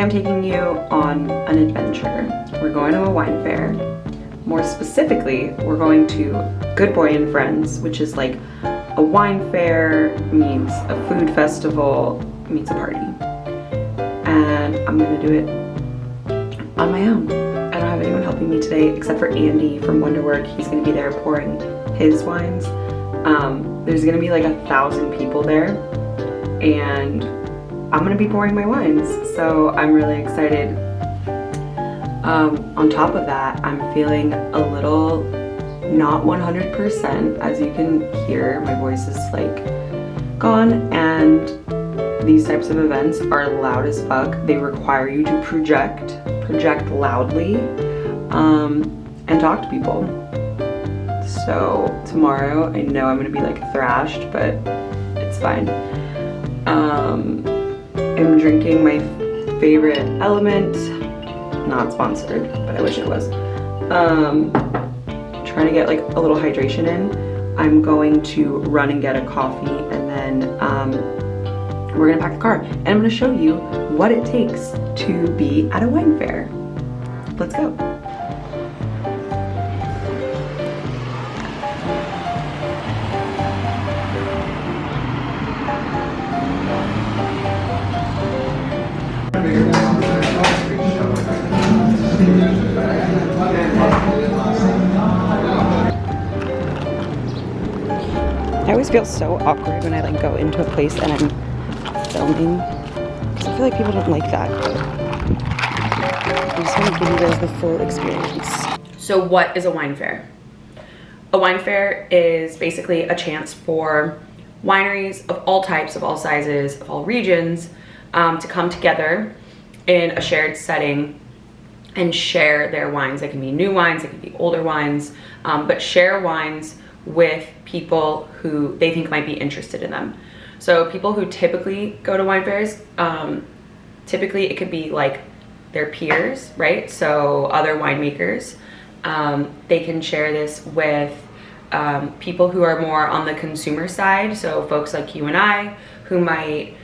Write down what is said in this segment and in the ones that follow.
I'm taking you on an adventure. We're going to a wine fair. More specifically, we're going to Good Boy and Friends, which is like a wine fair meets a food festival meets a party. And I'm gonna do it on my own. I don't have anyone helping me today except for Andy from Wonderwork. He's gonna be there pouring his wines. There's gonna be like 1,000 people there, and I'm gonna be pouring my wines, so I'm really excited. On top of that, I'm feeling a little not 100%. As you can hear, my voice is like gone, and these types of events are loud as fuck. They require you to project loudly, and talk to people. So tomorrow, I know I'm gonna be like thrashed, but it's fine. I'm drinking my favorite Element, not sponsored, but I wish it was. Trying to get like a little hydration in. I'm going to run and get a coffee, and then we're gonna pack the car, and I'm gonna show you what it takes to be at a wine fair. Let's go. I always feel so awkward when I like go into a place and I'm filming, because I feel like people don't like that. I just want to give you guys the full experience. So what is a wine fair? A wine fair is basically a chance for wineries of all types, of all sizes, of all regions, to come together in a shared setting and share their wines. They can be new wines, they can be older wines, but share wines with people who they think might be interested in them. So people who typically go to wine fairs, typically it could be like their peers, right? So other winemakers. They can share this with people who are more on the consumer side. So folks like you and I, who might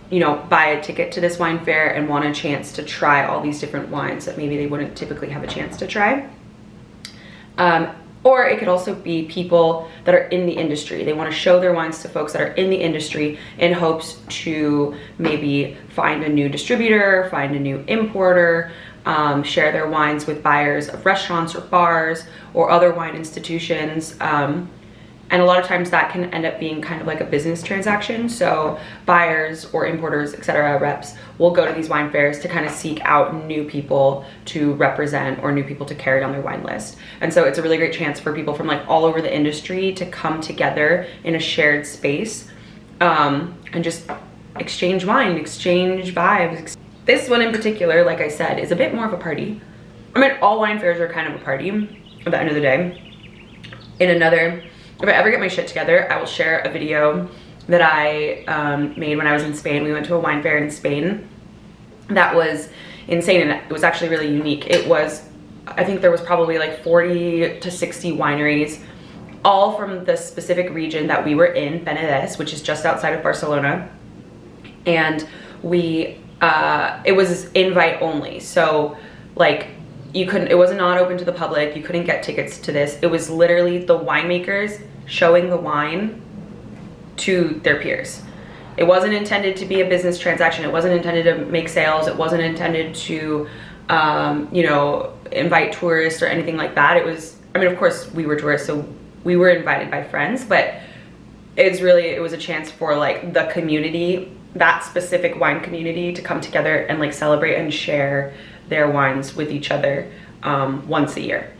you know, buy a ticket to this wine fair and want a chance to try all these different wines that maybe they wouldn't typically have a chance to try. Or it could also be people that are in the industry. They want to show their wines to folks that are in the industry in hopes to maybe find a new distributor, find a new importer, share their wines with buyers of restaurants or bars or other wine institutions. And a lot of times that can end up being kind of like a business transaction. So buyers or importers, etc., reps will go to these wine fairs to kind of seek out new people to represent or new people to carry on their wine list. And so it's a really great chance for people from like all over the industry to come together in a shared space, and just exchange wine, exchange vibes. This one in particular, like I said, is a bit more of a party. I mean, all wine fairs are kind of a party at the end of the day. If I ever get my shit together, I will share a video that I made when I was in Spain. We went to a wine fair in Spain that was insane, and it was actually really unique. It was, I think there was probably like 40 to 60 wineries, all from the specific region that we were in, Penedès, which is just outside of Barcelona. And we, it was invite only. So like, it was not open to the public. You couldn't get tickets to this. It was literally the winemakers showing the wine to their peers. It wasn't intended to be a business transaction. It wasn't intended to make sales. It wasn't intended to, you know, invite tourists or anything like that. It was, I mean, of course we were tourists, so we were invited by friends, but it was a chance for like the community, that specific wine community, to come together and like celebrate and share their wines with each other once a year.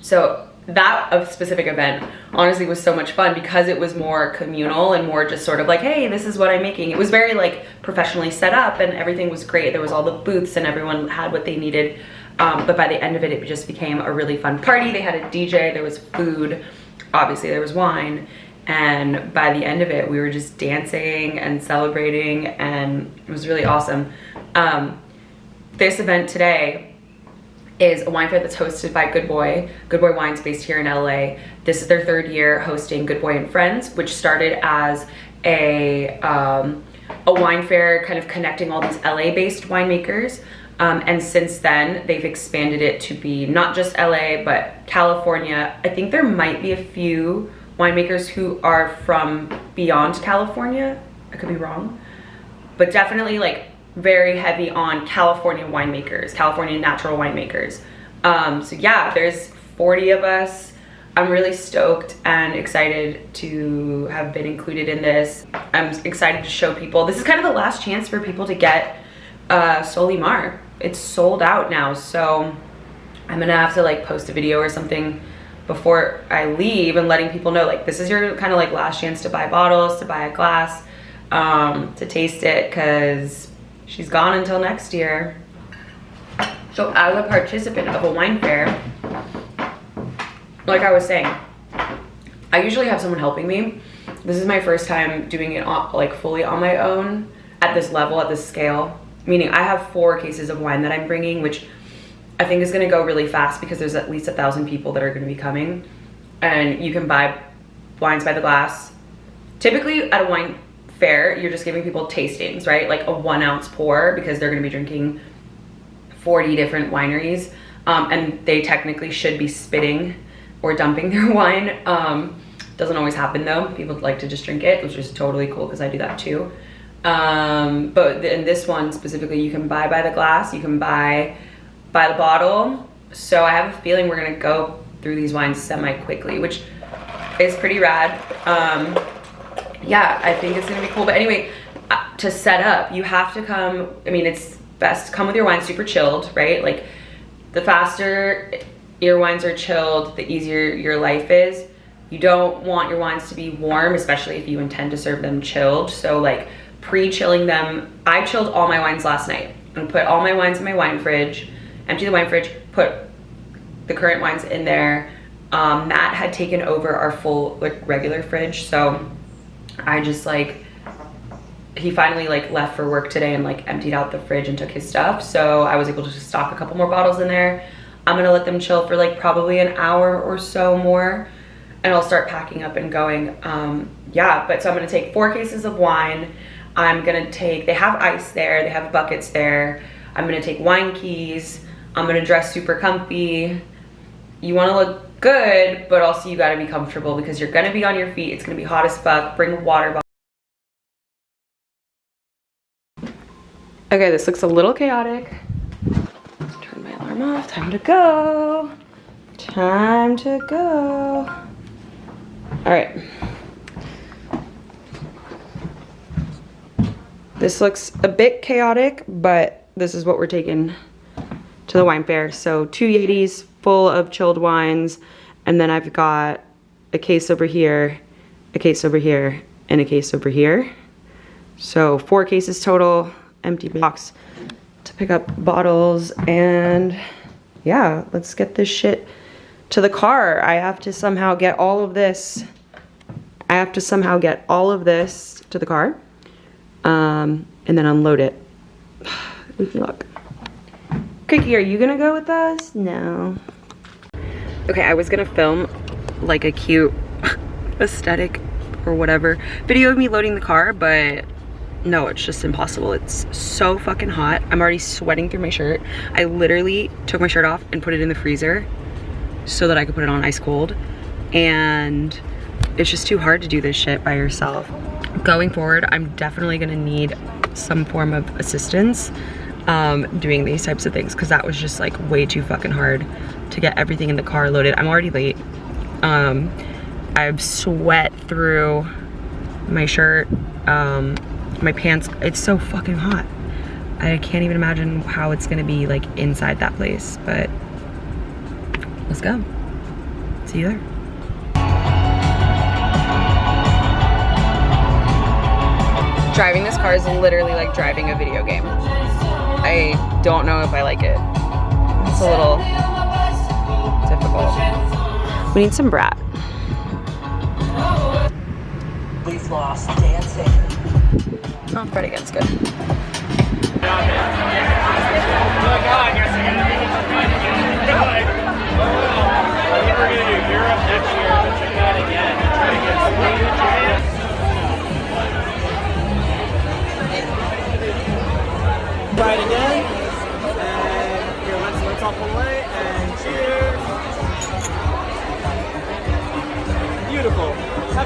So that specific event honestly was so much fun because it was more communal and more just sort of like, hey, this is what I'm making. It was very like professionally set up and everything was great. There was all the booths and everyone had what they needed. But by the end of it, it just became a really fun party. They had a DJ, there was food, obviously there was wine. And by the end of it, we were just dancing and celebrating, and it was really awesome. This event today is a wine fair that's hosted by Good Boy. Good Boy Wine's based here in LA. This is their 3rd year hosting Good Boy and Friends, which started as a a wine fair kind of connecting all these LA-based winemakers. And since then, they've expanded it to be not just LA, but California. I think there might be a few winemakers who are from beyond California. I could be wrong, but definitely like very heavy on California winemakers, California natural winemakers. So yeah, there's 40 of us. I'm really stoked and excited to have been included in this. I'm excited to show people. This is kind of the last chance for people to get Solimar. It's sold out now, so I'm gonna have to like post a video or something before I leave and letting people know like this is your kind of like last chance to buy bottles, to buy a glass, to taste it, because she's gone until next year. So as a participant of a wine fair, like I was saying, I usually have someone helping me. This is my first time doing it like fully on my own at this level, at this scale. Meaning I have 4 cases of wine that I'm bringing, which I think is gonna go really fast because there's at least 1,000 people that are gonna be coming. And you can buy wines by the glass. Typically at a wine fair, you're just giving people tastings, right? Like a 1 ounce pour, because they're gonna be drinking 40 different wineries. And they technically should be spitting or dumping their wine. Doesn't always happen though. People like to just drink it, which is totally cool because I do that too. But in this one specifically, you can buy by the glass, you can buy by the bottle. So I have a feeling we're gonna go through these wines semi-quickly, which is pretty rad. Yeah, I think it's gonna be cool. But anyway, to set up, you have to come, I mean, it's best to come with your wine super chilled, right? Like the faster your wines are chilled, the easier your life is. You don't want your wines to be warm, especially if you intend to serve them chilled. So like pre-chilling them, I chilled all my wines last night and put all my wines in my wine fridge, empty the wine fridge, put the current wines in there. Matt had taken over our full like regular fridge, so I just like, he finally like left for work today and like emptied out the fridge and took his stuff, so I was able to just stock a couple more bottles in there. I'm gonna let them chill for like probably an hour or so more, and I'll start packing up and going. Yeah, but so I'm gonna take 4 cases of wine. I'm gonna take, they have ice there, they have buckets there. I'm gonna take wine keys. I'm gonna dress super comfy. You wanna look good, but also you gotta be comfortable because you're gonna be on your feet. It's gonna be hot as fuck. Bring a water bottle. Okay, this looks a little chaotic. Turn my alarm off, time to go. Time to go. All right. This looks a bit chaotic, but this is what we're taking to the wine fair. So 2 Yetis full of chilled wines, and then I've got a case over here, a case over here, and a case over here. So 4 cases total, empty box to pick up bottles, and yeah, let's get this shit to the car. I have to somehow get all of this. I have to somehow get all of this to the car. And then unload it. Wish me luck. Cookie, are you gonna go with us? No. Okay, I was gonna film like a cute aesthetic or whatever video of me loading the car, but no, it's just impossible. It's so fucking hot. I'm already sweating through my shirt. I literally took my shirt off and put it in the freezer so that I could put it on ice cold. And it's just too hard to do this shit by yourself. Going forward, I'm definitely gonna need some form of assistance doing these types of things, because that was just like way too fucking hard to get everything in the car loaded. I'm already late. I've sweat through my shirt, my pants. It's so fucking hot. I can't even imagine how it's gonna be like inside that place, but let's go. See you there. Driving this car is literally like driving a video game. I don't know if I like it. It's a little difficult. We need some brat. We've lost dancing. Oh, Fred again's good.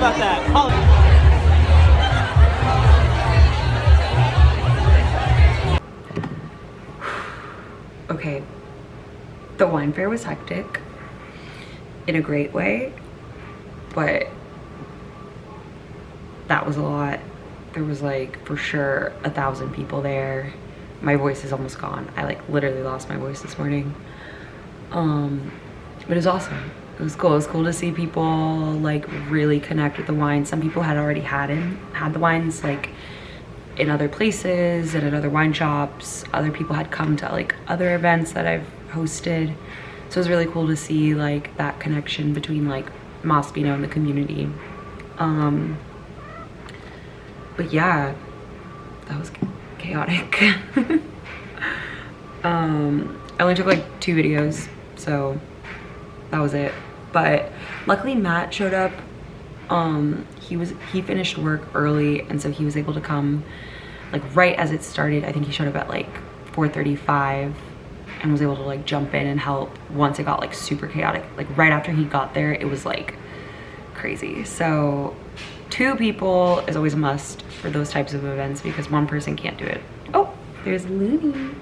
about that. Okay, the wine fair was hectic in a great way, but that was a lot. There was like for sure 1,000 people there. My voice is almost gone. I like literally lost my voice this morning. But it was awesome. It was cool. It was cool to see people like really connect with the wine. Some people had already had the wines like in other places and at other wine shops. Other people had come to like other events that I've hosted. So it was really cool to see like that connection between like Mas Vino and the community. But yeah, that was chaotic. I only took like 2 videos, so that was it. But luckily Matt showed up. He finished work early, and so he was able to come like right as it started. I think he showed up at like 4:35 and was able to like jump in and help once it got like super chaotic. Like right after he got there, it was like crazy. So 2 people is always a must for those types of events because 1 person can't do it. Oh, there's Looney.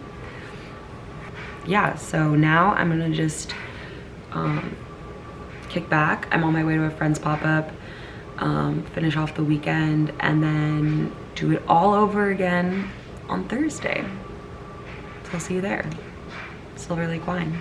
Yeah, so now I'm gonna just kick back. I'm on my way to a friend's pop-up, finish off the weekend, and then do it all over again on Thursday. So I'll see you there. Silver Lake Wine.